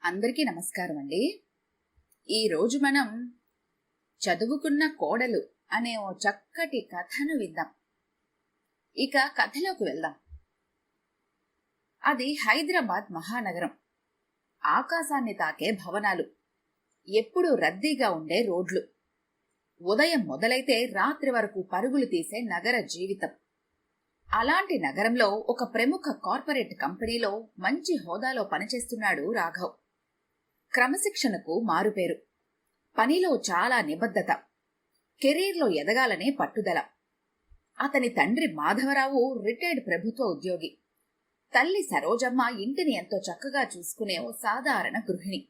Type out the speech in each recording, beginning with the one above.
అందరికీ నమస్కారం అండి. ఈరోజు మనం చదువుకున్న కోడలు అనే ఓ చక్కటి కథను విందాం. ఇక కథలోకి వెళ్దాం. అది హైదరాబాద్ మహానగరం. ఆకాశాన్ని తాకే భవనాలు, ఎప్పుడూ రద్దీగా ఉండే రోడ్లు, ఉదయం మొదలైతే రాత్రి వరకు పరుగులు తీసే నగర జీవితం. అలాంటి నగరంలో ఒక ప్రముఖ కార్పొరేట్ కంపెనీలో మంచి హోదాలో పనిచేస్తున్నాడు రాఘవ్. క్రమశిక్షణకు మారుపేరు, పనిలో చాలా నిబద్ధత, కెరీర్లో ఎదగాలనే పట్టుదల. అతని తండ్రి మాధవరావు రిటైర్డ్ ప్రభుత్వ ఉద్యోగి, తల్లి సరోజమ్మ ఇంటిని ఎంతో చక్కగా చూసుకునే ఓ సాధారణ గృహిణి.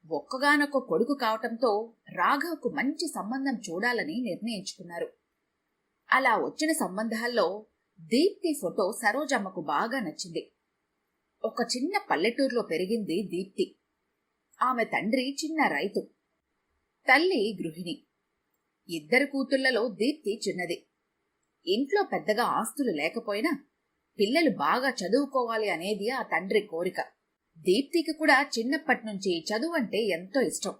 ఒక్కగానొక్క కొడుకు కావటంతో రాఘవ్కు మంచి సంబంధం చూడాలని నిర్ణయించుకున్నారు. అలా వచ్చిన సంబంధాల్లో దీప్తి ఫోటో సరోజమ్మకు బాగా నచ్చింది. ఒక చిన్న పల్లెటూరులో పెరిగింది దీప్తి. ఆమె తండ్రి చిన్న రైతు, తల్లి గృహిణి. ఇద్దరు కూతుళ్లలో దీప్తి చిన్నది. ఇంట్లో పెద్దగా ఆస్తులు లేకపోయినా పిల్లలు బాగా చదువుకోవాలి అనేది ఆ తండ్రి కోరిక. దీప్తికి కూడా చిన్నప్పటినుంచి చదువంటే ఎంతో ఇష్టం.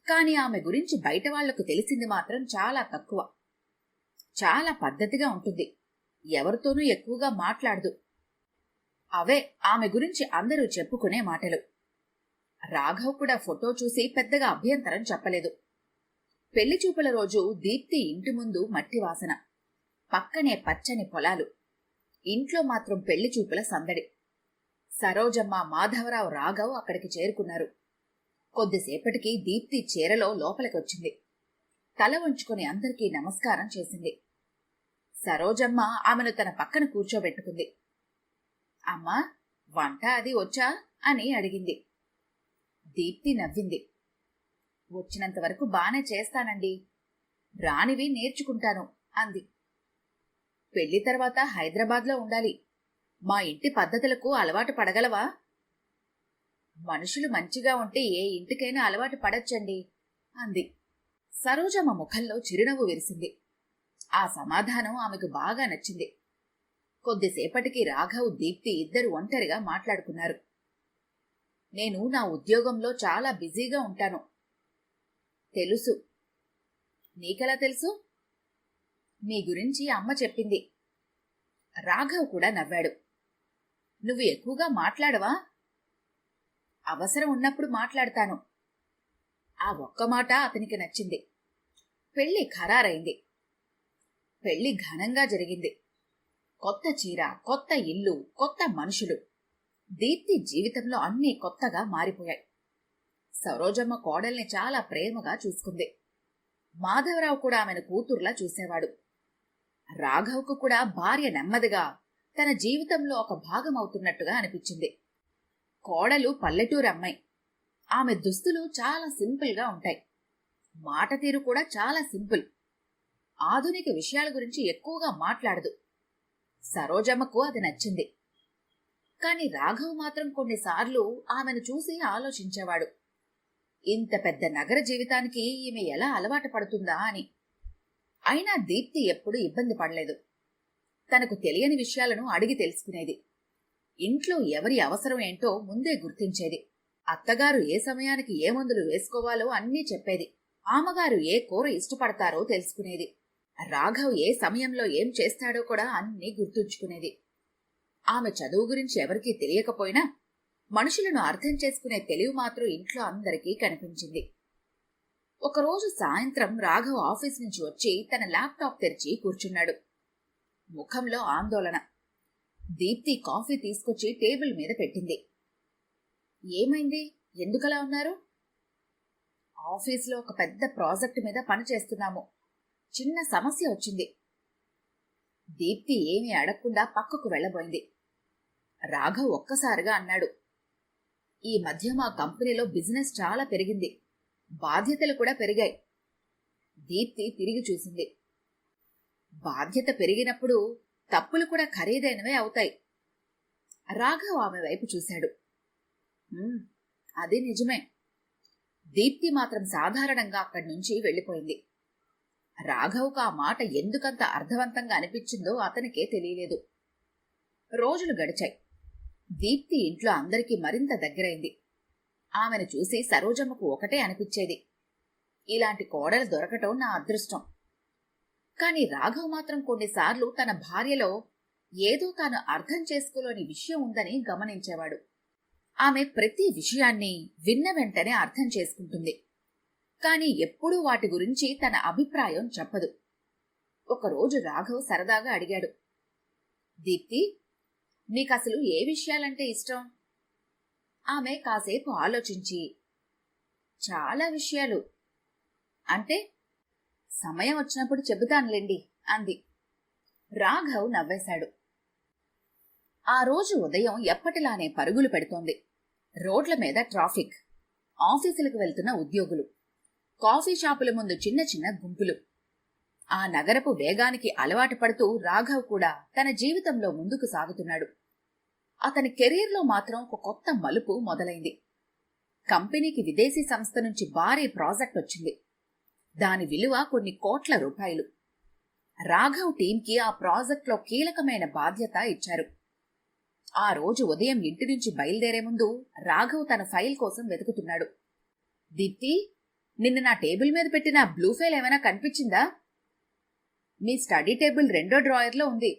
కాని ఆమె గురించి బయట వాళ్లకు తెలిసింది మాత్రం చాలా తక్కువ. చాలా పద్ధతిగా ఉంటుంది, ఎవరితోనూ ఎక్కువగా మాట్లాడదు. అవే ఆమె గురించి అందరూ చెప్పుకునే మాటలు. రాఘవ్ కూడా ఫోటో చూసి పెద్దగా అభ్యంతరం చెప్పలేదు. పెళ్లి చూపుల రోజు దీప్తి ఇంటి ముందు మట్టి వాసన, పక్కనే పచ్చని పొలాలు, ఇంట్లో మాత్రం పెళ్లి చూపుల సందడి. సరోజమ్మ, మాధవరావు, రాఘవ్ అక్కడికి చేరుకున్నారు. కొద్దిసేపటికి దీప్తి చీరలో లోపలికొచ్చింది. తల వంచుకొని అందరికీ నమస్కారం చేసింది. సరోజమ్మ ఆమెను తన పక్కన కూర్చోబెట్టుకుంది. అమ్మా, వంట అది వచ్చా అని అడిగింది. దీప్తి నవ్వింది. వచ్చినంతవరకు బానే చేస్తానండి, రానివి నేర్చుకుంటాను అంది. పెళ్లి తర్వాత హైదరాబాద్లో ఉండాలి, మా ఇంటి పద్ధతులకు అలవాటు పడగలవా? మనుషులు మంచిగా ఉంటే ఏ ఇంటికైనా అలవాటు పడొచ్చండి అంది. సరోజమ్మ ముఖంలో చిరునవ్వు విరిసింది. ఆ సమాధానం ఆమెకు బాగా నచ్చింది. కొద్దిసేపటికి రాఘవ్, దీప్తి ఇద్దరు ఒంటరిగా మాట్లాడుకున్నారు. నేను నా ఉద్యోగంలో చాలా బిజీగా ఉంటాను. తెలుసు. నీకెలా తెలుసు? నీ గురించి అమ్మ చెప్పింది. రాఘవ్ కూడా నవ్వాడు. నువ్వు ఎక్కువగా మాట్లాడవా? అవసరం ఉన్నప్పుడు మాట్లాడతాను. ఆ ఒక్క మాట అతనికి నచ్చింది. పెళ్లి ఖరారైంది. పెళ్లి ఘనంగా జరిగింది. కొత్త చీర, కొత్త ఇల్లు, కొత్త మనుషులు. దీప్తి జీవితంలో అన్నీ కొత్తగా మారిపోయాయి. సరోజమ్మ కోడల్ని చాలా ప్రేమగా చూసుకుంది. మాధవరావు కూడా ఆమెను కూతుర్లా చూసేవాడు. రాఘవ్కు కూడా భార్య నెమ్మదిగా తన జీవితంలో ఒక భాగమవుతున్నట్టుగా అనిపించింది. కోడలు పల్లెటూరు అమ్మాయి. ఆమె దుస్తులు చాలా సింపుల్గా ఉంటాయి. మాట తీరు కూడా చాలా సింపుల్. ఆధునిక విషయాల గురించి ఎక్కువగా మాట్లాడదు. సరోజమ్మకు అది నచ్చింది. కాని రాఘవ్ మాత్రం కొన్నిసార్లు ఆమెను చూసి ఆలోచించేవాడు. ఇంత పెద్ద నగర జీవితానికి ఈమె ఎలా అలవాటు పడుతుందా అని. అయినా దీప్తి ఎప్పుడూ ఇబ్బంది పడలేదు. తనకు తెలియని విషయాలను అడిగి తెలుసుకునేది. ఇంట్లో ఎవరి అవసరం ఏంటో ముందే గుర్తించేది. అత్తగారు ఏ సమయానికి ఏ మందులు వేసుకోవాలో అన్నీ చెప్పేది. ఆమగారు ఏ కూర ఇష్టపడతారో తెలుసుకునేది. రాఘవ్ ఏ సమయంలో ఏం చేస్తాడో కూడా అన్నీ గుర్తుంచుకునేది. ఆమె చదువు గురించి ఎవరికీ తెలియకపోయినా మనుషులను అర్థం చేసుకునే తెలివి మాత్రం ఇంట్లో అందరికీ కనిపించింది. ఒకరోజు సాయంత్రం రాఘవ్ ఆఫీస్ నుంచి వచ్చి తన ల్యాప్టాప్ తెరిచి కూర్చున్నాడు. ముఖంలో ఆందోళన. దీప్తి కాఫీ తీసుకొచ్చి టేబుల్ మీద పెట్టింది. ఏమైంది, ఎందుకలా ఉన్నారు? ఆఫీస్లో ఒక పెద్ద ప్రాజెక్ట్ మీద పనిచేస్తున్నాము, చిన్న సమస్య వచ్చింది. దీప్తి ఏమీ అడగకుండా పక్కకు వెళ్లబోయింది. రాఘవ్ ఒక్కసారిగా అన్నాడు, ఈ మధ్య మా కంపెనీలో బిజినెస్ చాలా పెరిగింది, బాధ్యతలు కూడా పెరిగాయి. దీప్తి తిరిగి చూసింది. బాధ్యత పెరిగినప్పుడు తప్పులు కూడా ఖరీదైనవే అవుతాయి. రాఘవ్ ఆమె వైపు చూశాడు. అది నిజమే. దీప్తి మాత్రం సాధారణంగా అక్కడి నుంచి వెళ్లిపోయింది. రాఘవ్కు ఆ మాట ఎందుకంత అర్థవంతంగా అనిపించిందో అతనికే తెలియలేదు. రోజులు గడిచాయి. దీప్తి ఇంట్లో అందరికీ మరింత దగ్గరైంది. ఆమెను చూసి సరోజమ్మకు ఒకటే అనిపించేది, ఇలాంటి కోడలు దొరకటం నా అదృష్టం. కాని రాఘవ్ మాత్రం కొన్నిసార్లు తన భార్యలో ఏదో తాను అర్థం చేసుకోలేని విషయం ఉందని గమనించేవాడు. ఆమె ప్రతి విషయాన్ని విన్న వెంటనే అర్థం చేసుకుంటుంది, కాని ఎప్పుడూ వాటి గురించి తన అభిప్రాయం చెప్పదు. ఒకరోజు రాఘవ్ సరదాగా అడిగాడు, దీప్తి, నీకసలు ఏ విషయాలంటే ఇష్టం? ఆమె కాసేపు ఆలోచించి, చాలా విషయాలు. అంటే సమయం వచ్చినప్పుడు చెబుతానులేండి అంది. రాఘవ్ నవ్వేశాడు. ఆ రోజు ఉదయం ఎప్పటిలానే పరుగులు పెడుతోంది. రోడ్ల మీద ట్రాఫిక్, ఆఫీసులకు వెళ్తున్న ఉద్యోగులు, కాఫీ షాపుల ముందు చిన్న చిన్న గుంపులు. ఆ నగరపు వేగానికి అలవాటు పడుతూ రాఘవ్ కూడా తన జీవితంలో ముందుకు సాగుతున్నాడు. అతని కెరీర్లో మాత్రం ఒక కొత్త మలుపు మొదలైంది. కంపెనీకి విదేశీ సంస్థ నుంచి భారీ ప్రాజెక్ట్ వచ్చింది. దాని విలువ కొన్ని కోట్ల రూపాయలు. రాఘవ్ టీంకి ఆ ప్రాజెక్ట్లో కీలకమైన బాధ్యత ఇచ్చారు. ఆ రోజు ఉదయం ఇంటి నుంచి బయలుదేరే ముందు రాఘవ్ తన ఫైల్ కోసం వెతుకుతున్నాడు. దీప్తి, నిన్న నా టేబుల్ మీద పెట్టిన బ్లూ ఫైల్ ఏమైనా కనిపించిందా? మీ స్టడీ టేబుల్ 2వ డ్రాయర్లో ఉంది.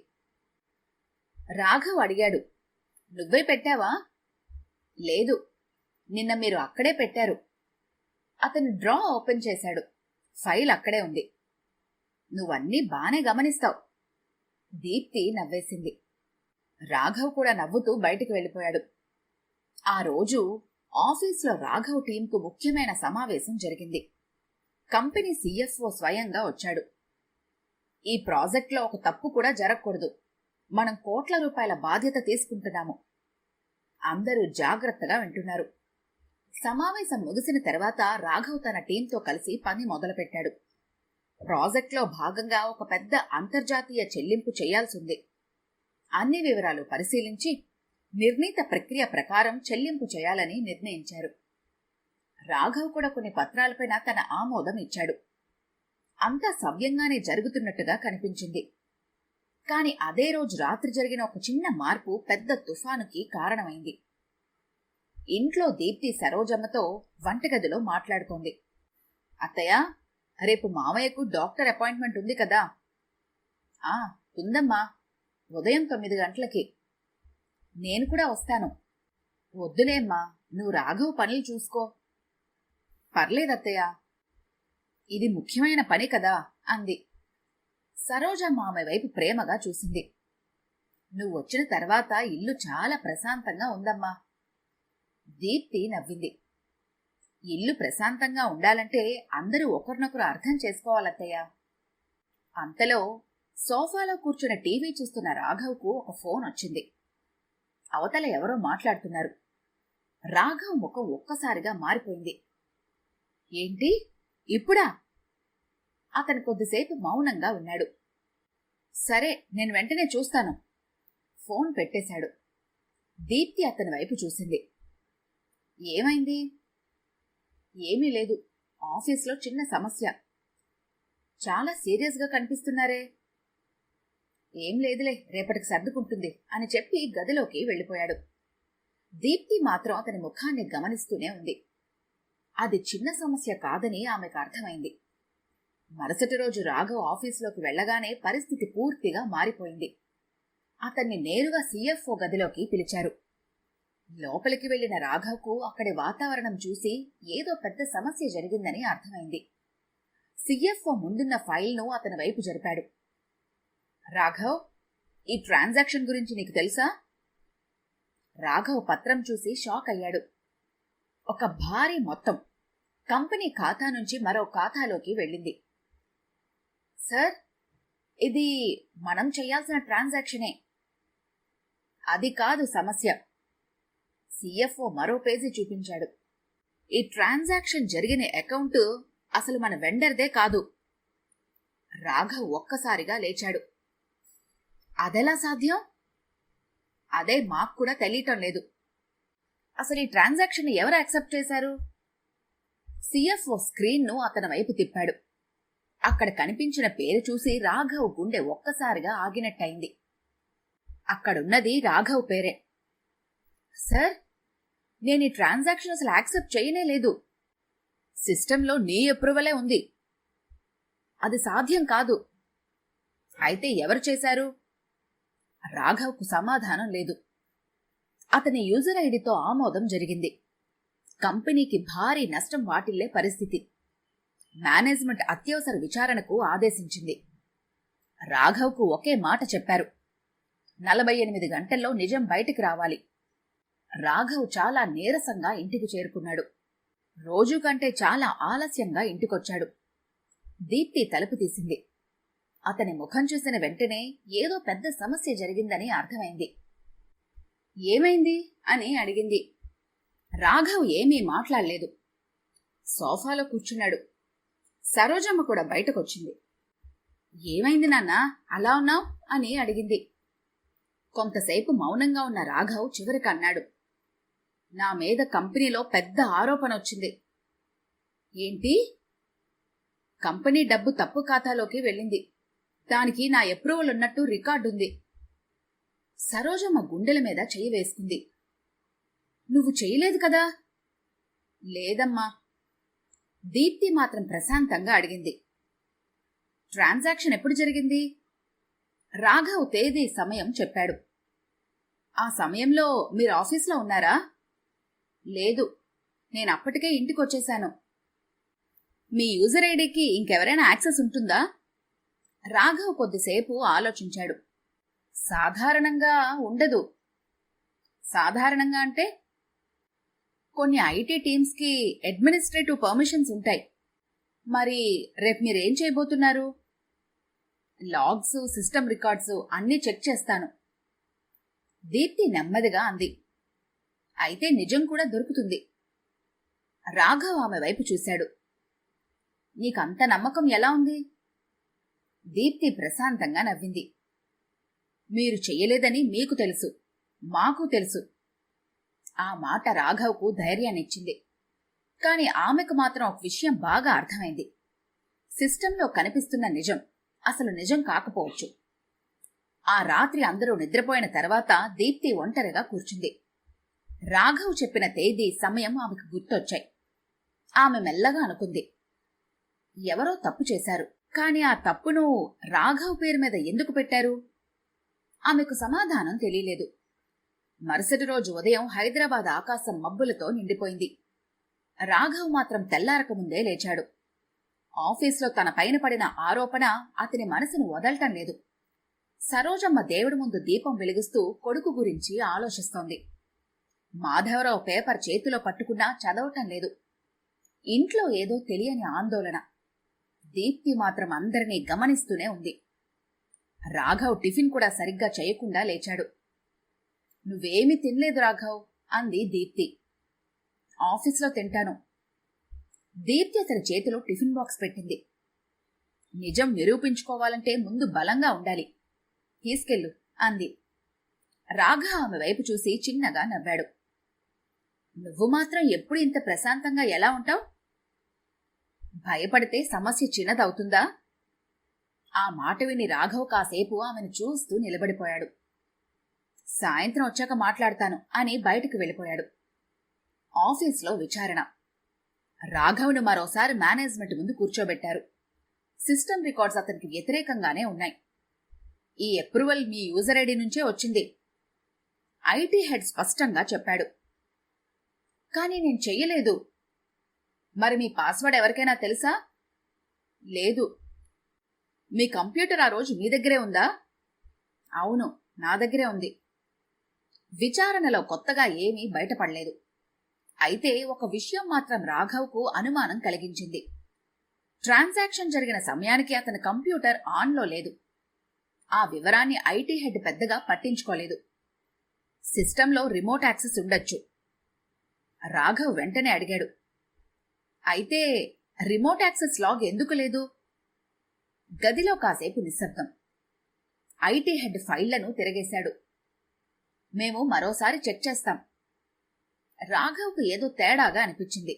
రాఘవ్ అడిగాడు. నువ్వే పెట్టావా? లేదు, నిన్న మీరు అక్కడే పెట్టారు. అతను డ్రా ఓపెన్ చేశాడు. ఫైల్ అక్కడే ఉంది. నువ్వన్నీ బానే గమనిస్తావు. దీప్తి నవ్వేసింది. రాఘవ్ కూడా నవ్వుతూ బయటికి వెళ్ళిపోయాడు. ఆ రోజు ఆఫీస్లో రాఘవ్ టీంకు ముఖ్యమైన సమావేశం జరిగింది. కంపెనీ సిఎఫ్ఓ స్వయంగా వచ్చాడు. ఈ ప్రాజెక్ట్లో ఒక తప్పు కూడా జరగకూడదు. మనం కోట్ల రూపాయల బాధ్యత తీసుకుంటున్నాము. అందరూ జాగ్రత్తగా వింటున్నారు. సమావేశం ముగిసిన తర్వాత రాఘవ్ తన టీంతో కలిసి పని మొదలుపెట్టాడు. ప్రాజెక్ట్లో భాగంగా ఒక పెద్ద అంతర్జాతీయ చెల్లింపు చేయాల్సింది. అన్ని వివరాలు పరిశీలించి నిర్ణీత ప్రక్రియ ప్రకారం చెల్లింపు చేయాలని నిర్ణయించారు. రాఘవ్ కూడా కొన్ని పత్రాలపైన తన ఆమోదం ఇచ్చాడు. అంతా సవ్యంగానే జరుగుతున్నట్టుగా కనిపించింది. కాని అదే రోజు రాత్రి జరిగిన ఒక చిన్న మార్పు పెద్ద తుఫానుకి కారణమైంది. ఇంట్లో దీప్తి సరోజమ్మతో వంటగదిలో మాట్లాడుతోంది. అత్తయ్య, రేపు మామయ్యకు డాక్టర్ అపాయింట్మెంట్ ఉంది కదా? ఉందమ్మా, ఉదయం 9 గంటలకి. నేను కూడా వస్తాను. వద్దులేమ్మా, నువ్వు రాఘవ్ పనులు చూసుకో. పర్లేదత్తయ్య, ఇది ముఖ్యమైన పని కదా అంది. సరోజమ్మ ఆమె వైపు ప్రేమగా చూసింది. నువ్వు వచ్చిన తర్వాత ఇల్లు చాలా ప్రశాంతంగా ఉందమ్మా. దీప్తి నవ్వింది. ఇల్లు ప్రశాంతంగా ఉండాలంటే అందరూ ఒకరినొకరు అర్థం చేసుకోవాలత్తయ్య. అంతలో సోఫాలో కూర్చుని టీవీ చూస్తున్న రాఘవ్కు ఒక ఫోన్ వచ్చింది. అవతల ఎవరో మాట్లాడుతున్నారు. రాఘవ్ ముఖం ఒక్కసారిగా మారిపోయింది. ఏంటి ఇప్పుడా? అతను కొద్దిసేపు మౌనంగా ఉన్నాడు. సరే, నేను వెంటనే చూస్తాను. ఫోన్ పెట్టేశాడు. దీప్తి అతని వైపు చూసింది. ఏమైంది? ఏమీ లేదు, ఆఫీస్లో చిన్న సమస్య. చాలా సీరియస్గా కనిపిస్తున్నారే. ఏం లేదులే, రేపటికి సర్దుకుంటుంది అని చెప్పి గదిలోకి వెళ్ళిపోయాడు. దీప్తి మాత్రం అతని ముఖాన్ని గమనిస్తూనే ఉంది. అది చిన్న సమస్య కాదని ఆమెకు అర్థమైంది. మరుసటి రోజు రాఘవ్ ఆఫీసులోకి వెళ్లగానే పరిస్థితి పూర్తిగా మారిపోయింది. అతన్ని నేరుగా సిఎఫ్ఓ గదిలోకి పిలిచారు. లోపలికి వెళ్లిన రాఘవ్కు అక్కడి వాతావరణం చూసి ఏదో పెద్ద సమస్య జరిగిందని అర్థమైంది. సిఎఫ్ఓ ముందున్న ఫైల్ను అతని వైపు జరిపాడు. రాఘవ్, ఈ ట్రాన్సాక్షన్ గురించి నీకు తెలుసా? రాఘవ్ పత్రం చూసి షాక్ అయ్యాడు. ఒక భారీ మొత్తం కంపెనీ ఖాతా నుంచి మరో ఖాతాలోకి వెళ్ళింది. సార్, ఇది మనం చేయాల్సిన ట్రాన్సాక్షనే. అది కాదు సమస్య. సిఎఫ్ఓ మరో పేజీ చూపించాడు. ఈ ట్రాన్సాక్షన్ జరిగిన అకౌంట్ అసలు మన వెండర్దే కాదు. రాఘవ్ ఒక్కసారిగా లేచాడు. అదెలా సాధ్యం? అదే మాకు కూడా తెలియటం లేదు. అసలు ఈ ట్రాన్సాక్షన్ ఎవరు యాక్సెప్ట్ చేశారు? సిఎఫ్ఓ స్క్రీన్ను అతని వైపు తిప్పాడు. అక్కడ కనిపించిన పేరు చూసి రాఘవ్ గుండె ఒక్కసారిగా ఆగినట్టయింది. అక్కడున్నది రాఘవ్ పేరే. సార్, నేను ఈ ట్రాన్సాక్షన్ అసలు యాక్సెప్ట్ చేయనే లేదు. సిస్టంలో నీ అప్రూవలే ఉంది. అది సాధ్యం కాదు. అయితే ఎవరు చేశారు? రాఘవ్కు సమాధానం లేదు. అతని యూజర్ ఐడితో ఆమోదం జరిగింది. కంపెనీకి భారీ నష్టం వాటిల్లే పరిస్థితి. మేనేజ్మెంట్ అత్యవసర విచారణకు ఆదేశించింది. రాఘవ్కు ఒకే మాట చెప్పారు, 48 గంటల్లో నిజం బయటికి రావాలి. రాఘవ్ చాలా నీరసంగా ఇంటికి చేరుకున్నాడు. రోజు కంటే చాలా ఆలస్యంగా ఇంటికొచ్చాడు. దీప్తి తలుపు తీసింది. అతని ముఖం చూసిన వెంటనే ఏదో పెద్ద సమస్య జరిగిందని అర్థమైంది. ఏమైంది అని అడిగింది. రాఘవ్ ఏమీ మాట్లాడలేదు. సోఫాలో కూర్చున్నాడు. సరోజమ్మ కూడా బయటకొచ్చింది. ఏమైంది నాన్నా, అలా ఉన్నావ్ అని అడిగింది. కొంతసేపు మౌనంగా ఉన్న రాఘవ్ చివరికి అన్నాడు, నా మీద కంపెనీలో పెద్ద ఆరోపణ వచ్చింది. ఏంటి? కంపెనీ డబ్బు తప్పు ఖాతాలోకి వెళ్ళింది. దానికి నా అప్రూవల్ ఉన్నట్టు రికార్డుంది. సరోజమ్మ గుండెల మీద చెయ్యి వేసుకుంది. నువ్వు చేయలేదు కదా? లేదమ్మా. దీప్తి మాత్రం ప్రశాంతంగా అడిగింది. ట్రాన్సాక్షన్ ఎప్పుడు జరిగింది? రాఘవ్ తేదీ సమయం చెప్పాడు. ఆ సమయంలో మీరు ఆఫీస్లో ఉన్నారా? లేదు, నేనప్పటికే ఇంటికొచ్చేశాను. మీ యూజర్ ఐడికి ఇంకెవరైనా యాక్సెస్ ఉంటుందా? రాఘవ్ కొద్దిసేపు ఆలోచించాడు. సాధారణంగా ఉండదు. సాధారణంగా అంటే? కొన్ని ఐటీ టీమ్స్కి అడ్మినిస్ట్రేటివ్ పర్మిషన్స్ ఉంటాయి. మరి రేపు మీరేం చేయబోతున్నారు? లాగ్స్, సిస్టమ్ రికార్డ్స్ అన్నీ చెక్ చేస్తాను. దీప్తి నెమ్మదిగా అంది. అయితే నిజం కూడా దొరుకుతుంది. రాఘవ్ ఆమె వైపు చూశాడు. నీకంత నమ్మకం ఎలా ఉంది? దీప్తి ప్రశాంతంగా నవ్వింది. మీరు చెయ్యలేదని మీకు తెలుసు, మాకు తెలుసు. ఆ మాట రాఘవ్కు ధైర్యాన్నిచ్చింది. కాని ఆమెకు మాత్రం ఒక విషయం బాగా అర్థమైంది. సిస్టంలో కనిపిస్తున్న నిజం అసలు నిజం కాకపోవచ్చు. ఆ రాత్రి అందరూ నిద్రపోయిన తర్వాత దీప్తి ఒంటరిగా కూర్చుంది. రాఘవ్ చెప్పిన తేదీ, సమయం ఆమెకు గుర్తొచ్చాయి. ఆమె మెల్లగా అనుకుంది, ఎవరో తప్పు చేశారు. కాని ఆ తప్పును రాఘవ్ పేరు మీద ఎందుకు పెట్టారు? ఆమెకు సమాధానం తెలియలేదు. మరుసటి రోజు ఉదయం హైదరాబాద్ ఆకాశం మబ్బులతో నిండిపోయింది. రాఘవ్ మాత్రం తెల్లారకముందే లేచాడు. ఆఫీస్లో తన పైన పడిన ఆరోపణ అతని మనసును వదలటం లేదు. సరోజమ్మ దేవుడి ముందు దీపం వెలిగిస్తూ కొడుకు గురించి ఆలోచిస్తోంది. మాధవరావు పేపర్ చేతిలో పట్టుకున్నా చదవటం లేదు. ఇంట్లో ఏదో తెలియని ఆందోళన. దీప్తి మాత్రం అందరినీ గమనిస్తూనే ఉంది. రాఘవ్ టిఫిన్ కూడా సరిగ్గా చేయకుండా లేచాడు. నువ్వేమీ తినలేదు రాఘవ్ అంది దీప్తి. ఆఫీస్లో తింటాను. దీప్తి అతని చేతిలో టిఫిన్ బాక్స్ పెట్టింది. నిజం నిరూపించుకోవాలంటే ముందు బలంగా ఉండాలి. తీసుకెళ్ళు అంది. రాఘవ్ ఆమె వైపు చూసి చిన్నగా నవ్వాడు. నువ్వు మాత్రం ఎప్పుడు ఇంత ప్రశాంతంగా ఎలా ఉంటావు? భయపడితే సమస్య చిన్నదవుతుందా? ఆ మాట విని రాఘవ్ కాసేపు ఆమెను చూస్తూ నిలబడిపోయాడు. సాయంత్రం వచ్చాక మాట్లాడతాను అని బయటకు వెళ్ళిపోయాడు. ఆఫీస్లో విచారణ. రాఘవ్ను మరోసారి మేనేజ్మెంట్ ముందు కూర్చోబెట్టారు. సిస్టమ్ రికార్డ్స్ అతనికి వ్యతిరేకంగానే ఉన్నాయి. ఈ అప్రూవల్ మీ యూజర్ ఐడి నుంచే వచ్చింది. ఐటీ హెడ్ స్పష్టంగా చెప్పాడు. కానీ నేను చెయ్యలేదు. మరి మీ పాస్వర్డ్ ఎవరికైనా తెలుసా? లేదు. మీ కంప్యూటర్ ఆ రోజు మీ దగ్గరే ఉందా? అవును, నా దగ్గరే ఉంది. విచారణలో కొత్తగా ఏమీ బయటపడలేదు. అయితే ఒక విషయం మాత్రం రాఘవ్కు అనుమానం కలిగించింది. ట్రాన్సాక్షన్ జరిగిన సమయానికి అతని కంప్యూటర్ ఆన్లో లేదు. ఆ వివరాన్ని ఐటీ హెడ్ పెద్దగా పట్టించుకోలేదు. సిస్టంలో రిమోట్ యాక్సెస్ ఉండొచ్చు. రాఘవ్ వెంటనే అడిగాడు, అయితే రిమోట్ యాక్సెస్ లాగ్ ఎందుకు లేదు? గదిలో కాసేపు నిశ్శబ్దం. ఐటీ హెడ్ ఫైళ్లను తిరగేశాడు. మేము మరోసారి చెక్ చేస్తాం. రాఘవ్కు ఏదో తేడాగా అనిపించింది.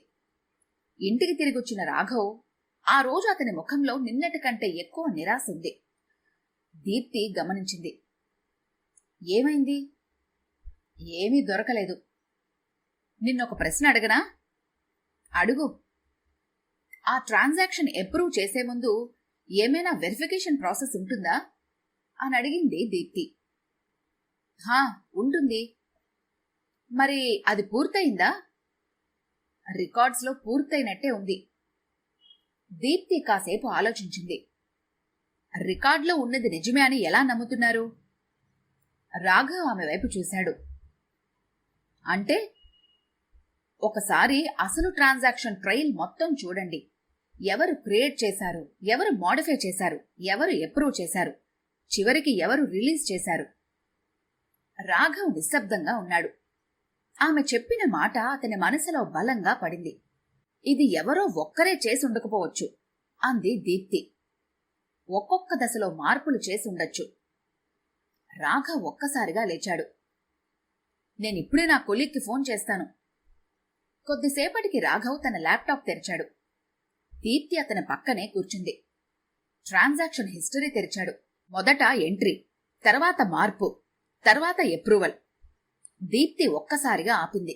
ఇంటికి తిరిగొచ్చిన రాఘవ్ ఆ రోజు అతని ముఖంలో నిన్నటి కంటే ఎక్కువ నిరాశ ఉంది. దీప్తి గమనించింది. ఏమైంది? ఏమీ దొరకలేదు. నిన్నొక ప్రశ్న అడగనా? అడుగు. ఆ ట్రాన్సాక్షన్ అప్రూవ్ చేసే ముందు ఏమైనా వెరిఫికేషన్ ప్రాసెస్ ఉంటుందా అని అడిగింది దీప్తి. హా, ఉంటుంది. మరి అది పూర్తయిందా? రికార్డ్స్లో పూర్తయినట్టే ఉంది. దీప్తి కాసేపు ఆలోచించింది. రికార్డులో ఉన్నది నిజమే అని ఎలా నమ్ముతున్నారు? రాఘవ్ ఆమె వైపు చూశాడు. అంటే ఒకసారి అసలు ట్రాన్సాక్షన్ ట్రయల్ మొత్తం చూడండి. ఎవరు క్రియేట్ చేశారు, ఎవరు మోడిఫై చేశారు, ఎవరు అప్రూవ్ చేశారు, చివరికి ఎవరు రిలీజ్ చేశారు. రాఘవ్ నిశ్శబ్దంగా ఉన్నాడు. ఆమె చెప్పిన మాట అతని మనసులో బలంగా పడింది. ఇది ఎవరో ఒక్కరే చేసి ఉండకపోవచ్చు అంది దీప్తి. ఒక్కొక్క దశలో మార్పులు చేసి ఉండొచ్చు. రాఘవ్ ఒక్కసారిగా లేచాడు. నేనిప్పుడే నా కొలీగ్కి ఫోన్ చేస్తాను. కొద్దిసేపటికి రాఘవ్ తన ల్యాప్టాప్ తెరిచాడు. దీప్తి అతని పక్కనే కూర్చుంది. ట్రాన్సాక్షన్ హిస్టరీ తెరిచాడు. మొదట ఎంట్రీ, తర్వాత మార్పు, తర్వాత అప్రూవల్. దీప్తి ఒక్కసారిగా ఆపింది.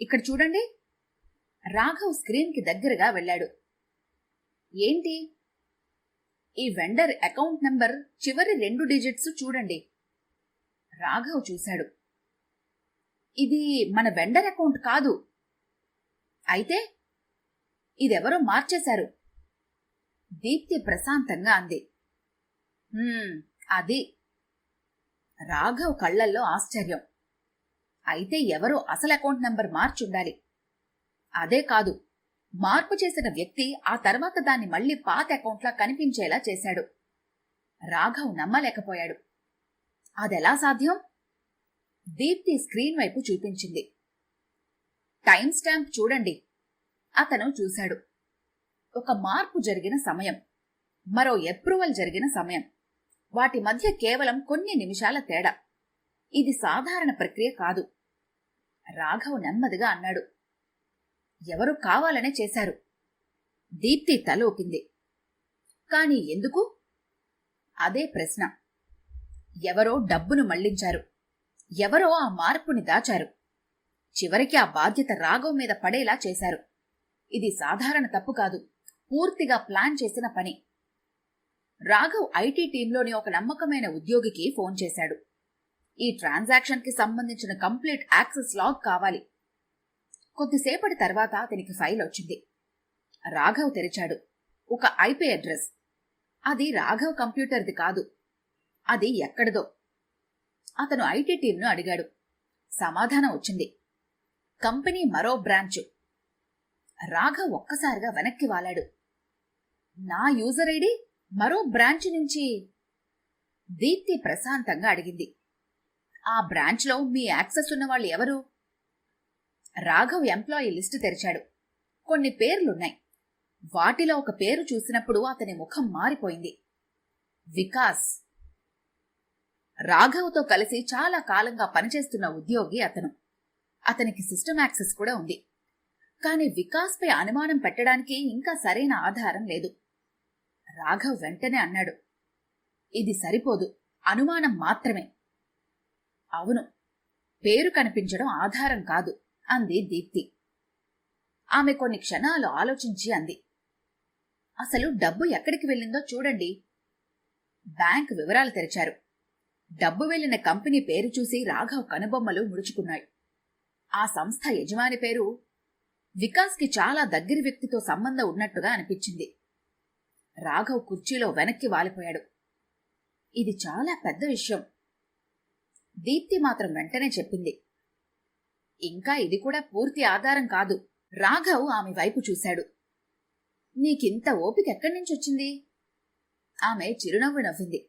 ఇక్కడ చూడండి. రాఘవ్ స్క్రీన్కి దగ్గరగా వెళ్ళాడు. ఏంటి? ఈ వెండర్ అకౌంట్ నంబర్ చివరి 2 డిజిట్స్ చూడండి. రాఘవ్ చూశాడు. ఇది మన వెండర్ అకౌంట్ కాదు. అయితే ఇదెవరో మార్చేశారు. దీప్తి ప్రశాంతంగా అంది. అది. రాఘవ్ కళ్లల్లో ఆశ్చర్యం. అయితే ఎవరో అసలు అకౌంట్ నంబర్ మార్చుండాలి. అదే కాదు, మార్పు చేసిన వ్యక్తి ఆ తర్వాత దాన్ని మళ్లీ పాత అకౌంట్లా కనిపించేలా చేశాడు. రాఘవ్ నమ్మలేకపోయాడు. అదెలా సాధ్యం? దీప్తి స్క్రీన్ వైపు చూపించింది. టైం స్టాంప్ చూడండి. అతను చూశాడు. ఒక మార్పు జరిగిన సమయం, మరో అప్రూవల్ జరిగిన సమయం, వాటి మధ్య కేవలం కొన్ని నిమిషాల తేడా. ఇది సాధారణ ప్రక్రియ కాదు. రాఘవ్ నెమ్మదిగా అన్నాడు. ఎవరు కావాలనే చేశారు. దీప్తి తల ఊపింది. కాని ఎందుకు? అదే ప్రశ్న. ఎవరో డబ్బును మళ్లించారు. ఎవరో ఆ మార్పుని దాచారు. చివరికి ఆ బాధ్యత రాఘవ్ మీద పడేలా చేశారు. ఇది సాధారణ తప్పు కాదు, పూర్తిగా ప్లాన్ చేసిన పని. రాఘవ్ ఐటీ టీంలోని ఒక నమ్మకమైన ఉద్యోగికి ఫోన్ చేశాడు. ఈ ట్రాన్సాక్షన్ కి సంబంధించిన కంప్లీట్ యాక్సెస్ లాగ్ కావాలి. కొద్దిసేపటి తర్వాత అతనికి ఫైల్ వచ్చింది. రాఘవ్ తెరిచాడు. ఒక ఐపీ అడ్రస్. అది రాఘవ్ కంప్యూటర్ది కాదు, అది ఎక్కడిదో. అతను ఐటీ టీంను అడిగాడు. సమాధానం వచ్చింది. కంపెనీ మరో బ్రాంచ్. రాఘవ్ ఒక్కసారిగా వెనక్కి వాలాడు. నా యూజర్ ఐడి మరో బ్రాంచ్ నుంచి? దీప్తి ప్రశాంతంగా అడిగింది. ఆ బ్రాంచ్లో మీ యాక్సెస్ ఉన్నవాళ్ళు ఎవరు? రాఘవ్ ఎంప్లాయీ లిస్టు తెరిచాడు. కొన్ని పేర్లున్నాయి. వాటిలో ఒక పేరు చూసినప్పుడు అతని ముఖం మారిపోయింది. వికాస్. రాఘవ్తో కలిసి చాలా కాలంగా పనిచేస్తున్న ఉద్యోగి అతను. అతనికి సిస్టమ్ యాక్సెస్ కూడా ఉంది. కాని వికాస్పై అనుమానం పెట్టడానికి ఇంకా సరైన ఆధారం లేదు. రాఘవ్ వెంటనే అన్నాడు, ఇది సరిపోదు, అనుమానం మాత్రమే. అవును, పేరు కనిపించడం ఆధారం కాదు అంది దీప్తి. ఆమె కొన్ని క్షణాలు ఆలోచించి అంది, అసలు డబ్బు ఎక్కడికి వెళ్ళిందో చూడండి. బ్యాంక్ వివరాలు తెరిచారు. డబ్బు వెళ్లిన కంపెనీ పేరు చూసి రాఘవ్ కనుబొమ్మలు ముడుచుకున్నాయి. ఆ సంస్థ యజమాని పేరు వికాస్కి చాలా దగ్గరి వ్యక్తితో సంబంధం ఉన్నట్టుగా అనిపించింది. రాఘవ్ కుర్చీలో వెనక్కి వాలిపోయాడు. ఇది చాలా పెద్ద విషయం. దీప్తి మాత్రం వెంటనే చెప్పింది, ఇంకా ఇది కూడా పూర్తి ఆధారం కాదు. రాఘవ్ ఆమె వైపు చూశాడు. నీకింత ఓపిక ఎక్కడి నుంచొచ్చింది? ఆమె చిరునవ్వు నవ్వింది.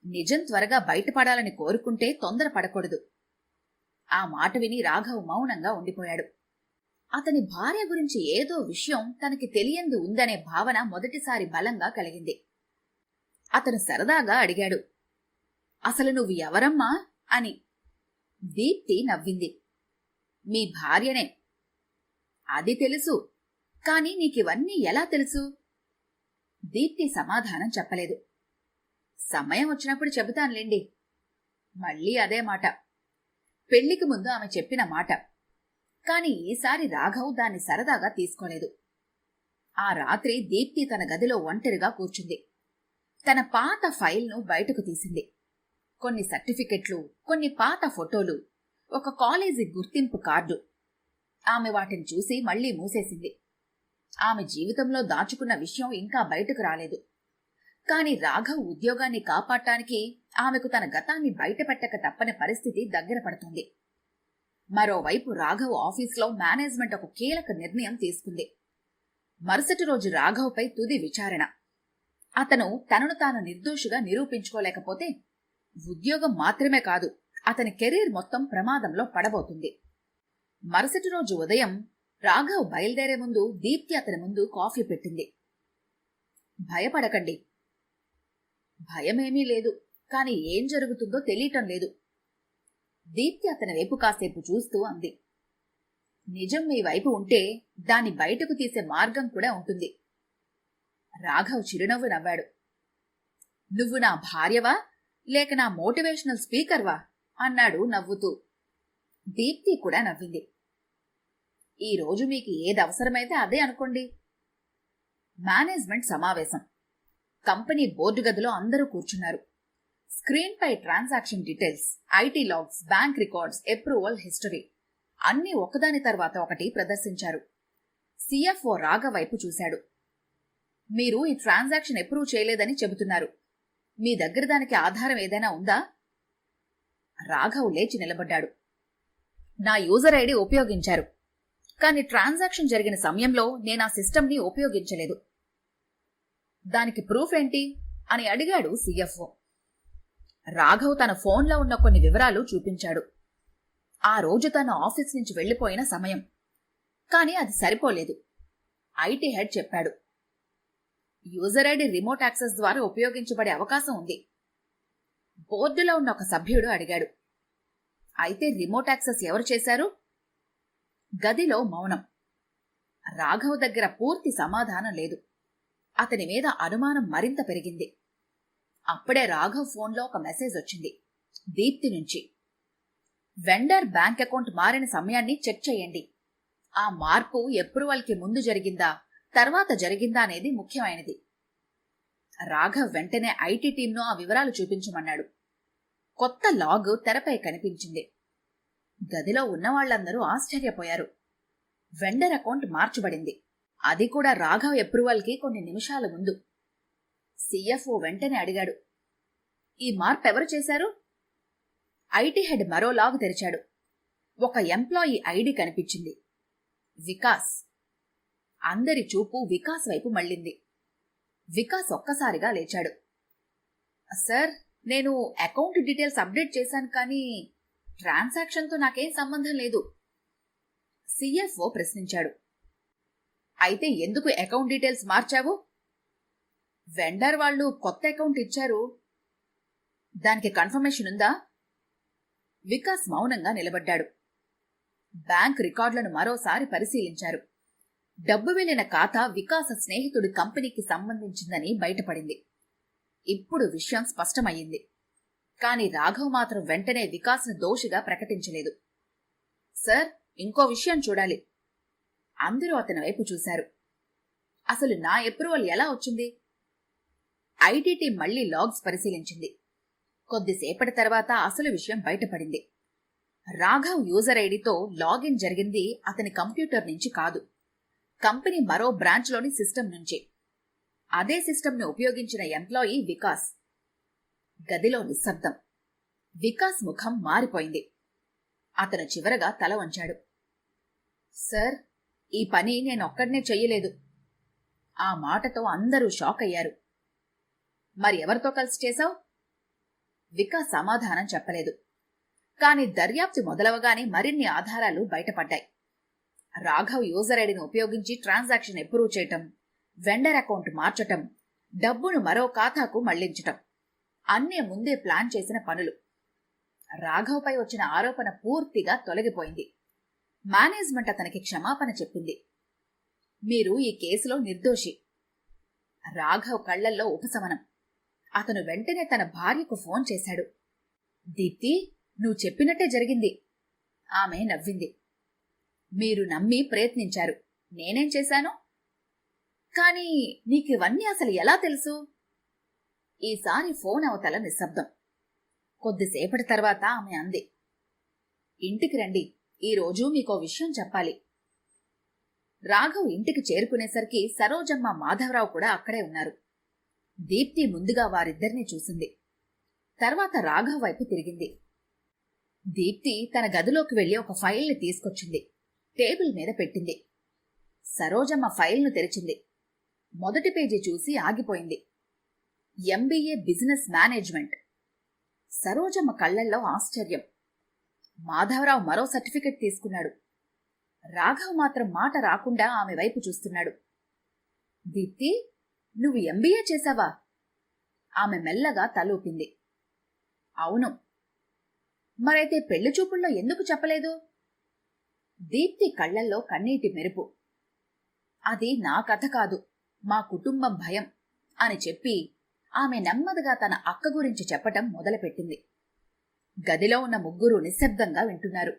నిజం త్వరగా బయటపడాలని కోరుకుంటే తొందరపడకూడదు. ఆ మాట విని రాఘవ్ మౌనంగా ఉండిపోయాడు. అతని భార్య గురించి ఏదో విషయం తనకి తెలియంది ఉందనే భావన మొదటిసారి బలంగా కలిగింది. అతను సరదాగా అడిగాడు, అసలు నువ్వు ఎవరమ్మా అని. దీప్తి నవ్వింది. మీ భార్యనే. అది తెలుసు, కాని నీకివన్నీ ఎలా తెలుసు? దీప్తి సమాధానం చెప్పలేదు. సమయం వచ్చినప్పుడు చెబుతానులేండి. మళ్ళీ అదే మాట. పెళ్లికి ముందు ఆమె చెప్పిన మాట. కాని ఈసారి రాఘవ్ దాన్ని సరదాగా తీసుకోలేదు. ఆ రాత్రి దీప్తి తన గదిలో ఒంటరిగా కూర్చుంది. తన పాత ఫైల్ను బయటకు తీసింది. కొన్ని సర్టిఫికెట్లు, కొన్ని పాత ఫోటోలు, ఒక కాలేజీ గుర్తింపు కార్డు. ఆమె వాటిని చూసి మళ్లీ మూసేసింది. ఆమె జీవితంలో దాచుకున్న విషయం ఇంకా బయటకు రాలేదు. కాని రాఘవ్ ఉద్యోగాన్ని కాపాడటానికి ఆమెకు తన గతాన్ని బయటపెట్టక తప్పని పరిస్థితి దగ్గర పడుతుంది. మరోవైపు రాఘవ్ ఆఫీస్లో మేనేజ్మెంట్ ఒక కీలక నిర్ణయం తీసుకుంది. మరుసటి రోజు రాఘవ్పై తుది విచారణ. అతను తనను తాను నిర్దోషిగా నిరూపించుకోలేకపోతే ఉద్యోగం మాత్రమే కాదు, అతని కెరీర్ మొత్తం ప్రమాదంలో పడబోతుంది. మరుసటి రోజు ఉదయం రాఘవ్ బయలుదేరే ముందు దీప్తి అతని ముందు కాఫీ పెట్టింది. భయపడకండి. భయమేమీ లేదు, కాని ఏం జరుగుతుందో తెలియటం లేదు. దీప్తి అతని వైపు కాసేపు చూస్తూ అంది. నిజం మీ వైపు ఉంటే దాన్ని బయటకు తీసే మార్గం కూడా ఉంటుంది. రాఘవ్ చిరునవ్వు నవ్వాడు. నువ్వు నా భార్యవా లేక నా మోటివేషనల్ స్పీకర్వా అన్నాడు నవ్వుతూ. దీప్తి కూడా నవ్వింది. ఈ రోజు మీకు ఏది అవసరమైతే అదే అనుకోండి. మేనేజ్మెంట్ సమావేశం. కంపెనీ బోర్డు గదిలో అందరూ కూర్చున్నారు. స్క్రీన్ పై transaction details, IT logs, bank records, approval history అన్నీ ఒకదాని తర్వాత ఒకటి ప్రదర్శించారు. సిఎఫ్ఓ రాఘవ్ వైపు చూశాడు. మీరు ఈ ట్రాన్సాక్షన్ అప్రూవ్ చేయలేదని చెబుతున్నారు. మీ దగ్గర దానికి ఆధారం ఏదైనా ఉందా? రాఘవ్ లేచి నిలబడ్డాడు. నా యూజర్ ఐడి ఉపయోగించారు, కానీ ట్రాన్సాక్షన్ జరిగిన సమయంలో నేను ఆ సిస్టమ్ని ఉపయోగించలేదు. దానికి ప్రూఫ్ ఏంటి అని అడిగాడు సిఎఫ్ఓ. రాఘవ్ తన ఫోన్లో ఉన్న కొన్ని వివరాలు చూపించాడు. ఆ రోజు తన ఆఫీస్ నుంచి వెళ్లిపోయిన సమయం. కానీ అది సరిపోలేదు. ఐటీ హెడ్ చెప్పాడు. యూజర్ ఐడి రిమోట్ యాక్సెస్ ద్వారా ఉపయోగించబడే అవకాశం ఉంది. బోర్డులో ఉన్న ఒక సభ్యుడు అడిగాడు. అయితే రిమోట్ యాక్సెస్ ఎవరు చేశారు? గదిలో మౌనం. రాఘవ్ దగ్గర పూర్తి సమాధానం లేదు. అతని మీద అనుమానం మరింత పెరిగింది. అప్పుడే రాఘవ్ ఫోన్లో ఒక మెసేజ్ వచ్చింది, దీప్తి నుంచి. వెండర్ బ్యాంక్ అకౌంట్ మారిన సమయాన్ని చెక్ చేయండి. ఆ మార్పు అప్రూవల్కి ముందు జరిగిందా తర్వాత జరిగిందా అనేది ముఖ్యమైనది. రాఘవ్ వెంటనే ఐటీ టీంను ఆ వివరాలు చూపించమన్నాడు. కొత్త లాగ్ తెరపై కనిపించింది. గదిలో ఉన్నవాళ్లందరూ ఆశ్చర్యపోయారు. వెండర్ అకౌంట్ మార్చబడింది. అది కూడా రాఘవ్ అప్రూవల్కి కొన్ని నిమిషాల ముందు. సిఎఫ్ఓ వెంటనే అడిగాడు, ఈ మార్పు ఎవరు చేశారు? ఐటీ హెడ్ మరో లాగ్ తెరిచాడు. ఒక ఎంప్లాయీ ఐడి కనిపించింది, వికాస్. అందరి చూపు వికాస్ వైపు మళ్ళింది. వికాస్ ఒక్కసారిగా లేచాడు. సార్, నేను అకౌంట్ డీటెయిల్స్ అప్డేట్ చేశాను, కానీ ట్రాన్సాక్షన్తో నాకేం సంబంధం లేదు. సిఎఫ్ఓ ప్రశ్నించాడు. అయితే ఎందుకు అకౌంట్ డీటెయిల్స్ మార్చావు? వెండర్ వాళ్ళు కొత్త అకౌంట్ ఇచ్చారు. దానికి కన్ఫర్మేషన్ ఉందా? వికాస్ మౌనంగా నిలబడ్డాడు. బ్యాంక్ రికార్డులను మరోసారి పరిశీలించారు. డబ్బు వెళ్లిన ఖాతా వికాస్ స్నేహితుడి కంపెనీకి సంబంధించిందని బయటపడింది. ఇప్పుడు విషయం స్పష్టమయ్యింది. కాని రాఘవ్ మాత్రం వెంటనే వికాస్ను దోషిగా ప్రకటించలేదు. సార్, ఇంకో విషయం చూడాలి. అందరూ అతని వైపు చూశారు. అసలు నా అప్రూవల్ ఎలా వచ్చింది? ఐటీ టీం మళ్లీ లాగ్స్ పరిశీలించింది. కొద్దిసేపటి తర్వాత అసలు విషయం బయటపడింది. రాఘవ్ యూజర్ ఐడితో లాగిన్ జరిగింది అతని కంప్యూటర్ నుంచి కాదు, కంపెనీ మరో బ్రాంచ్లోని సిస్టమ్ నుంచి. అదే సిస్టమ్ని ఉపయోగించిన ఎంప్లాయీ వికాస్. గదిలో నిశ్శబ్దం. వికాస్ ముఖం మారిపోయింది. అతను చివరగా తల వంచాడు. సార్, ఈ పని నేనొక్కడనే చెయ్యలేదు. ఆ మాటతో అందరూ షాక్ అయ్యారు. మరి ఎవరితో కలిసి చేశావు? వికాస్ సమాధానం చెప్పలేదు. కాని దర్యాప్తు మొదలవగానే మరిన్ని ఆధారాలు బయటపడ్డాయి. రాఘవ్ యూజర్ ఐడిని ఉపయోగించి ట్రాన్సాక్షన్ అప్రూవ్ చేయటం, వెండర్ అకౌంట్ మార్చటం, డబ్బును మరో ఖాతాకు మళ్లించటం అన్నీ ముందే ప్లాన్ చేసిన పనులు. రాఘవ్పై వచ్చిన ఆరోపణ పూర్తిగా తొలగిపోయింది. మేనేజ్మెంట్ అతనికి క్షమాపణ చెప్పింది. మీరు ఈ కేసులో నిర్దోషి. రాఘవ్ కళ్లల్లో ఉపశమనం. అతను వెంటనే తన భార్యకు ఫోన్ చేశాడు. దీప్తి, నువ్వు చెప్పినట్టే జరిగింది. ఆమె నవ్వింది. మీరు నమ్మి ప్రయత్నించారు. నేనేం చేశాను? కానీ నీకివన్నీ అసలు ఎలా తెలుసు? ఈసారి ఫోన్ అవతల నిశ్శబ్దం. కొద్దిసేపటి తర్వాత ఆమె అంది, ఇంటికి రండి, ఈరోజు మీకో విషయం చెప్పాలి. రాఘవ్ ఇంటికి చేరుకునేసరికి సరోజమ్మ, మాధవరావు కూడా అక్కడే ఉన్నారు. దీప్తి ముందుగా వారిద్దరినీ చూసింది. తర్వాత రాఘవ్ వైపు తిరిగింది. దీప్తి తన గదిలోకి వెళ్లి ఒక ఫైల్ని తీసుకొచ్చింది. టేబుల్ మీద పెట్టింది. సరోజమ్మ ఫైల్ను తెరిచింది. మొదటి పేజీ చూసి ఆగిపోయింది. MBA business management. సరోజమ్మ కళ్లల్లో ఆశ్చర్యం. మాధవరావు మరో సర్టిఫికెట్ తీసుకున్నాడు. రాఘవ్ మాత్రం మాట రాకుండా ఆమె వైపు చూస్తున్నాడు. దీప్తి, నువ్వు ఎంబీఏ చేశావా? ఆమె మెల్లగా తలూపింది. అవును. మరైతే పెళ్లి చూపుల్లో ఎందుకు చెప్పలేదు? దీప్తి కళ్లల్లో కన్నీటి మెరుపు. అది నా కథ కాదు, మా కుటుంబం భయం అని చెప్పి ఆమె నెమ్మదిగా తన అక్క గురించి చెప్పటం మొదలుపెట్టింది. గదిలో ఉన్న ముగ్గురు నిశ్శబ్దంగా వింటున్నారు.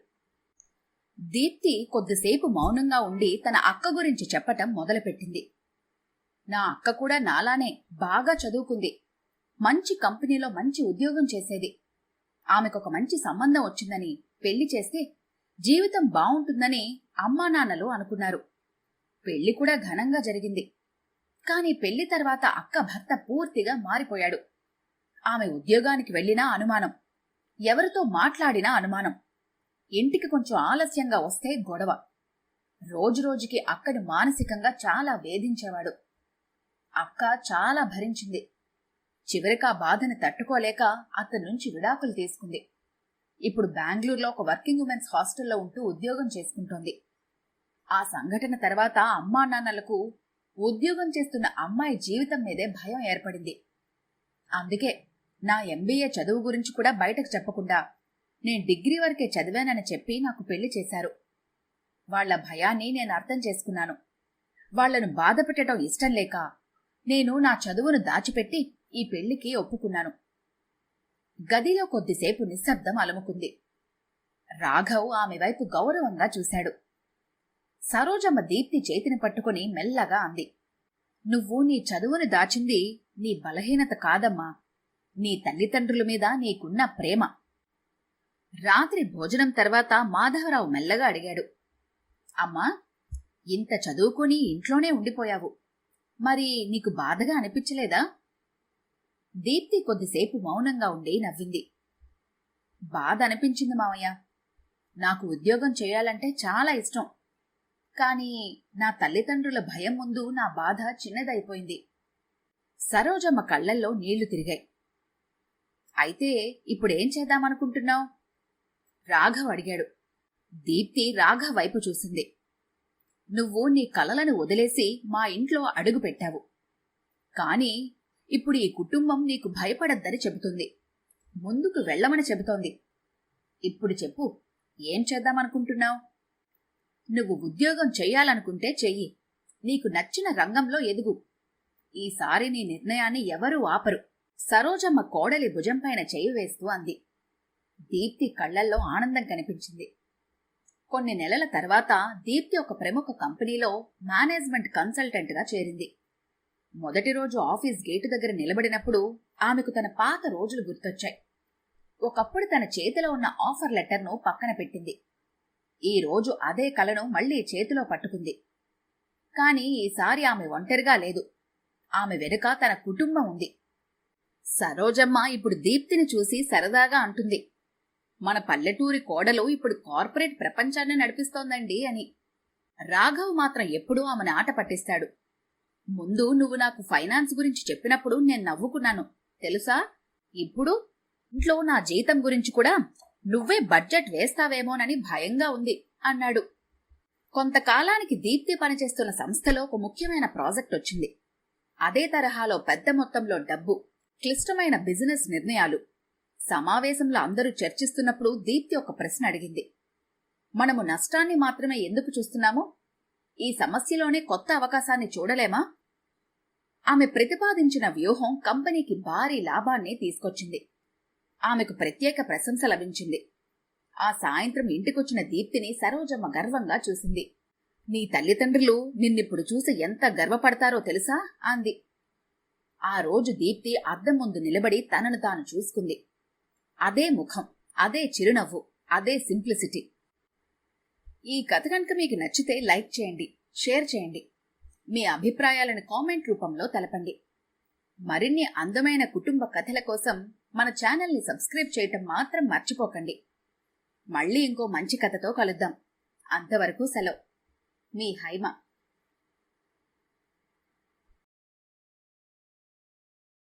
దీప్తి కొద్దిసేపు మౌనంగా ఉండి తన అక్క గురించి చెప్పటం మొదలుపెట్టింది. నా అక్క కూడా నాలానే బాగా చదువుకుంది. మంచి కంపెనీలో మంచి ఉద్యోగం చేసేది. ఆమెకొక మంచి సంబంధం వచ్చిందని పెళ్లి చేస్తే జీవితం బావుంటుందని అమ్మా నాన్నలు అనుకున్నారు. పెళ్లి కూడా ఘనంగా జరిగింది. కాని పెళ్లి తర్వాత అక్క భర్త పూర్తిగా మారిపోయాడు. ఆమె ఉద్యోగానికి వెళ్లినా అనుమానం, ఎవరితో మాట్లాడినా అనుమానం. ఇంటికి కొంచెం ఆలస్యంగా వస్తే గొడవ. రోజురోజుకి అక్కను మానసికంగా చాలా వేధించేవాడు. అక్క చాలా భరించింది. చివరికా బాధను తట్టుకోలేక అతని నుంచి విడాకులు తీసుకుంది. ఇప్పుడు బెంగళూరులో ఒక వర్కింగ్ ఉమెన్స్ హాస్టల్లో ఉంటూ ఉద్యోగం చేసుకుంటోంది. ఆ సంఘటన తర్వాత అమ్మా నాన్నలకు ఉద్యోగం చేస్తున్న అమ్మాయి జీవితం మీదే భయం ఏర్పడింది. అందుకే నా ఎంబీఏ చదువు గురించి కూడా బయటకు చెప్పకుండా నేను డిగ్రీ వరకే చదివానని చెప్పి నాకు పెళ్లి చేశారు. వాళ్ల భయాన్ని నేను అర్థం చేసుకున్నాను. వాళ్లను బాధపెట్టడం ఇష్టం లేక నేను నా చదువును దాచిపెట్టి ఈ పెళ్లికి ఒప్పుకున్నాను. గదిలో కొద్దిసేపు నిశ్శబ్దం అలుముకుంది. రాఘవ్ ఆమె వైపు గౌరవంగా చూశాడు. సరోజమ్మ దీప్తి చేతిని పట్టుకుని మెల్లగా అంది, నువ్వు నీ చదువును దాచింది నీ బలహీనత కాదమ్మా, నీ తల్లిదండ్రుల మీద నీకున్న ప్రేమ. రాత్రి భోజనం తర్వాత మాధవరావు మెల్లగా అడిగాడు, అమ్మా, ఇంత చదువుకుని ఇంట్లోనే ఉండిపోయావు, మరి నీకు బాధగా అనిపించలేదా? దీప్తి కొద్దిసేపు మౌనంగా ఉండి నవ్వింది. బాధ అనిపించింది మావయ్య. నాకు ఉద్యోగం చేయాలంటే చాలా ఇష్టం. కాని నా తల్లిదండ్రుల భయం ముందు నా బాధ చిన్నదైపోయింది. సరోజమ్మ కళ్లల్లో నీళ్లు తిరిగాయి. అయితే ఇప్పుడేం చేద్దామనుకుంటున్నావు? రాఘవ్ అడిగాడు. దీప్తి రాఘవ్ వైపు చూసింది. నువ్వు నీ కలలను వదిలేసి మా ఇంట్లో అడుగు పెట్టావు. కాని ఇప్పుడు ఈ కుటుంబం నీకు భయపడద్దని చెబుతుంది. ముందుకు వెళ్లమని చెబుతోంది. ఇప్పుడు చెప్పు, ఏం చేద్దామనుకుంటున్నావు? నువ్వు ఉద్యోగం చెయ్యాలనుకుంటే చెయ్యి. నీకు నచ్చిన రంగంలో ఎదుగు. ఈసారి నీ నిర్ణయాన్ని ఎవరూ ఆపరు. సరోజమ్మ కోడలి భుజంపైన చెయ్యి వేస్తూ అంది. దీప్తి కళ్లల్లో ఆనందం కనిపించింది. కొన్ని నెలల తర్వాత దీప్తి ఒక ప్రముఖ కంపెనీలో మేనేజ్మెంట్ కన్సల్టెంట్గా చేరింది. మొదటి రోజు ఆఫీస్ గేటు దగ్గర నిలబడినప్పుడు ఆమెకు తన పాత రోజులు గుర్తొచ్చాయి. ఒకప్పుడు తన చేతిలో ఉన్న ఆఫర్ లెటర్ను పక్కన పెట్టింది. ఈ రోజు అదే కలను మళ్లీ చేతిలో పట్టుకుంది. కాని ఈసారి ఆమె ఒంటరిగా లేదు. ఆమె వెనుక తన కుటుంబం ఉంది. సరోజమ్మ ఇప్పుడు దీప్తిని చూసి సరదాగా అంటుంది, మన పల్లెటూరి కోడలు ఇప్పుడు కార్పొరేట్ ప్రపంచాన్ని నడిపిస్తోందండి అని. రాఘవ్ మాత్రం ఎప్పుడూ ఆమెను ఆట పట్టిస్తాడు. ముందు నువ్వు నాకు ఫైనాన్స్ గురించి చెప్పినప్పుడు నేను నవ్వుకున్నాను తెలుసా. ఇప్పుడు ఇంట్లో నా జీతం గురించి కూడా నువ్వే బడ్జెట్ వేస్తావేమోనని భయంగా ఉంది అన్నాడు. కొంతకాలానికి దీప్తి పనిచేస్తున్న సంస్థలో ఒక ముఖ్యమైన ప్రాజెక్ట్ వచ్చింది. అదే తరహాలో పెద్ద మొత్తంలో డబ్బు, క్లిష్టమైన బిజినెస్ నిర్ణయాలు. సమావేశంలో అందరూ చర్చిస్తున్నప్పుడు దీప్తి ఒక ప్రశ్న అడిగింది. మనము నష్టాన్ని మాత్రమే ఎందుకు చూస్తున్నాము? ఈ సమస్యలోనే కొత్త అవకాశాన్ని చూడలేమా? ఆమె ప్రతిపాదించిన వ్యూహం కంపెనీకి భారీ లాభాన్ని తీసుకొచ్చింది. ఆమెకు ప్రత్యేక ప్రశంస లభించింది. ఆ సాయంత్రం ఇంటికొచ్చిన దీప్తిని సరోజమ్మ గర్వంగా చూసింది. నీ తల్లిదండ్రులు నిన్నిప్పుడు చూసి ఎంత గర్వపడతారో తెలుసా అంది. ఆ రోజు దీప్తి అద్దం ముందు నిలబడి తనను తాను చూసుకుంది. అదే ముఖం, అదే చిరునవ్వు, అదే సింప్లిసిటీ. ఈ కథ కనుక మీకు నచ్చితే లైక్ చేయండి, షేర్ చేయండి. మీ అభిప్రాయాలను కామెంట్ రూపంలో తెలపండి. మరిన్ని అందమైన కుటుంబ కథల కోసం మన ఛానల్ని సబ్స్క్రైబ్ చేయటం మాత్రం మర్చిపోకండి. మళ్ళీ ఇంకో మంచి కథతో కలుద్దాం. అంతవరకు సెలవు. మీ హైమ.